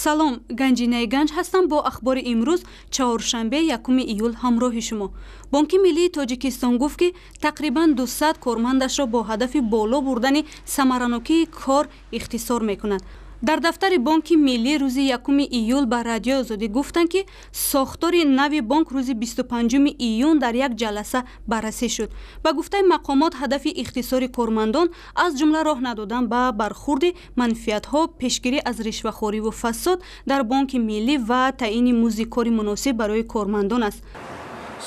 салом, ганҷинаи ганҷ ҳастам. бо ахбори имрӯз чаҳоршанбе 1 июл ҳамроҳи шумо. Бонки миллии Тоҷикистон гуфт ки тақрибан 200 кормандашро бо ҳадафи боло бурдани самаранокии кор ихтисор мекунад. дар дафтари Бонки миллӣ рӯзи 1 июл ба Радиои Озодӣ гуфтанд ки сохтори нави бонк рӯзи 25 июн дар як ҷаласа баррасӣ шуд. ба гуфтаи мақомот ҳадафи ихтисори кормандон аз ҷумла роҳ надодан ба бархурди манфиатҳо, пешгирӣ аз ришвахориву фасод дар Бонки миллӣ ва таъини музди кори муносиб барои кормандон аст.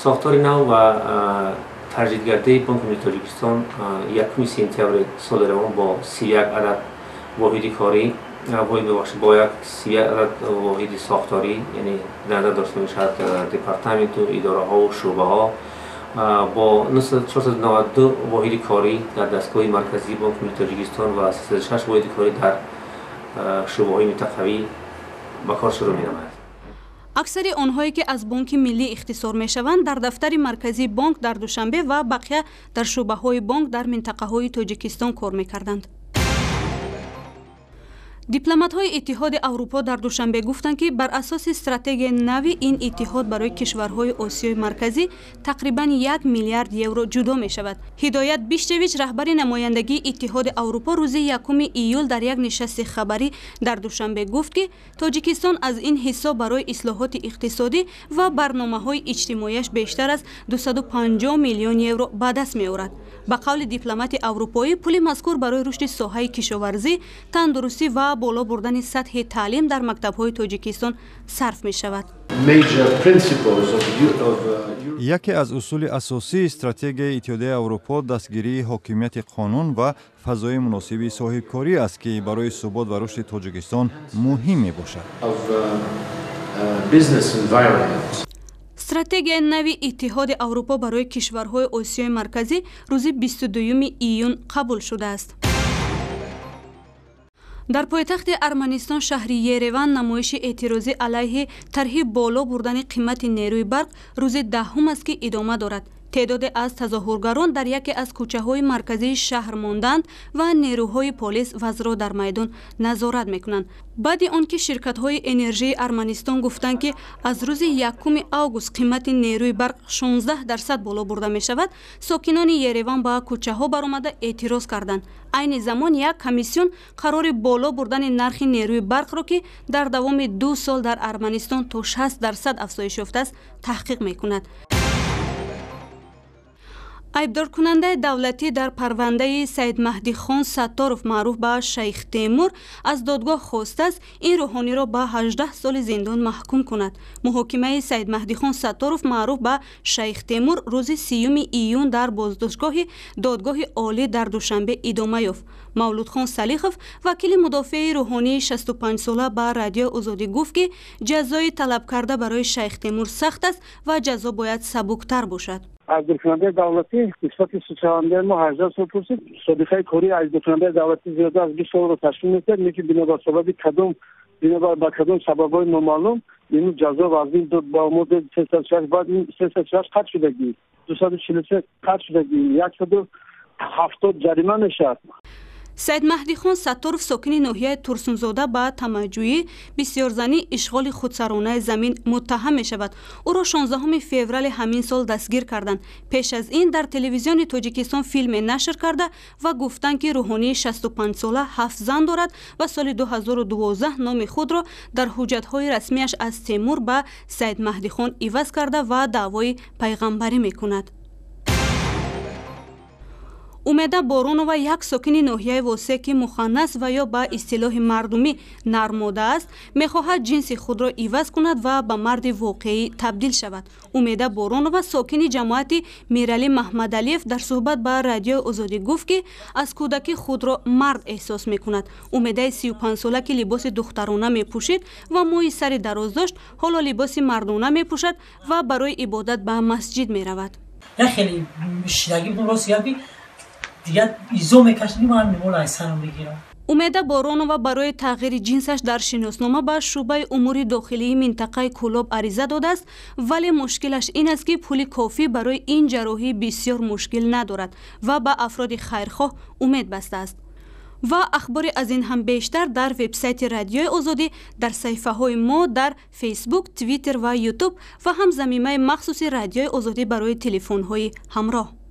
сохтори нав ва тарҷидгардаи Бонки миллии Тоҷикистон 1 сентябри соли равон бо 31 адад воҳиди корӣ бо як 31 адад воҳиди сохторӣ, яъне назар дошта мешавад департаменту идораҳову шӯъбаҳо бо 492 воҳиди корӣ дар дастгоҳи марказии Бонки миллии Тоҷикистон ва 36 воҳиди корӣ дар шӯъбаҳои минтақавӣ ба кор шурӯъ менамояд. аксари онҳое ки аз Бонки миллӣ ихтисор мешаванд дар дафтари марказии бонк дар Душанбе ва бақия дар шӯъбаҳои бонк дар минтақаҳои Тоҷикистон кор мекарданд. дипломатҳои иттиҳоди Аврупо дар Душанбе гуфтанд ки бар асоси стратегияи нави ин иттиҳод барои кишварҳои Осиёи марказӣ тақрибан 1 миллиард евро ҷудо мешавад. Ҳидоят Биштевич, раҳбари намояндагии иттиҳоди Аврупо, рӯзи 1 июл дар як нишасти хабарӣ дар Душанбе гуфт ки Тоҷикистон аз ин ҳисоб барои ислоҳоти иқтисодӣ ва барномаҳои иҷтимоияш бештар аз 250 миллион евро ба даст меорад. ба қавли дипломати аврупоӣ, пули мазкур барои рушди соҳаи кишоварзӣ, тандурустӣ ва боло бурдани сатҳи таълим дар мактабҳои Тоҷикистон сарф мешавад. яке аз усули асосии стратегияи Иттиҳодияи Аврупо дастгирии ҳокимияти қонун ва фазои муносиби соҳибкорӣ аст, ки барои субот ва рушди Тоҷикистон муҳим мебошад. стратегияи нави Иттиҳоди Аврупо барои кишварҳои Осиёи марказӣ рӯзи 22 июн қабул шудааст. дар пойтахти Арманистон шаҳри Ереван намоиши эътирозӣ алайҳи тарҳи боло бурдани қимати нерӯи барқ рӯзи 10 аст ки идома дорад. теъдоде аз тазоҳургарон дар яке аз кӯчаҳои марказии шаҳр монданд ва нерӯҳои полис вазъро дар майдон назорат мекунанд. баъди он ки ширкатҳои энержии Арманистон гуфтанд ки аз рӯзи 1 август қимати нерӯи барқ 16% боло бурда мешавад, сокинони Ереван ба кӯчаҳо баромада эътироз карданд. айни замон як комиссион қарори боло бурдани нархи нерӯи барқро ки дар давоми 2 сол дар Арманистон то 60% афзоиш ёфтааст, таҳқиқ мекунад. айбдоркунандаи давлатӣ дар парвандаи Саидмаҳдихон Сатторов маъруф ба Шайх Темур аз додгоҳ хостааст ин рӯҳониро ба 18 соли зиндон маҳкум кунад. муҳокимаи Саидмаҳдихон Сатторов маъруф ба Шайх Темур рӯзи 30 июн дар боздоштгоҳи додгоҳи олӣ дар Душанбе идома ёфт. Мавлудхон Салихов, вакили мудофиаи рӯҳонии 65сола ба Радиои Озодӣ гуфт ки ҷазои талабкарда барои Шайх Темур сахт аст ва ҷазо бояд сабуктар бошад. айбдоркунандаи давлатӣ нисбати сӯчавандаи мо 18 сол пурсид собиқаи кори айбдоркунандаи давлатӣ зиёда аз 20 солро ташкил мекард, ки бинобар сабаби кадом ба кадом сабабҳои номаълум ин ҷазо вазнин дод ба моддаи 306 баъд 306 қатъ шудагӣ 243 қатъ шудагӣ 170 ҷарима мешавад. Саидмаҳдихон Сатторов, сокини ноҳияи Турсунзода, ба тамаҷҷӯӣ, бисёрзанӣ, ишғоли худсаронаи замин муттаҳам мешавад. ӯро 16 феврали ҳамин сол дастгир карданд. пеш аз ин дар телевизиони Тоҷикистон филме нашр карда ва гуфтанд ки рӯҳонии 65сола 7 зан дорад ва соли 2012 номи худро дар ҳуҷҷатҳои расмияш аз Темур ба Саидмаҳдихон иваз карда ва даъвои пайғамбарӣ мекунад. Умеда Боронова, як сокини ноҳияи Восеъ ки муханнас ва ё ба истилоҳи мардумӣ нармода аст, мехоҳад ҷинси худро иваз кунад ва ба марди воқеӣ табдил шавад. Умеда Боронова, сокини ҷамоати Миралӣ Маҳмадалиев, дар суҳбат ба Радиои Озодӣ гуфт ки аз кӯдакӣ худро мард эҳсос мекунад. Умедаи 35сола ки либоси духтарона мепӯшид ва мӯи сари дароз дошт, ҳоло либоси мардона мепӯшад ва барои ибодат ба масҷид меравад. Умеда Боронова барои тағйири ҷинсаш дар шиноснома ба шӯъбаи умури дохилии минтақаи Кӯлоб ариза додааст, вале мушкилаш ин аст ки пули кофӣ барои ин ҷарроҳӣ бисёр мушкил надорад ва ба афроди хайрхоҳ умед бастааст. ва ахбори аз ин ҳам бештар дар вебсайти радиои озодӣ дар саҳифаҳои мо дар фейсбук, твиттер ва ютуб ва ҳам заминаи махсуси радиои озодӣ барои телефонҳои ҳамроҳ.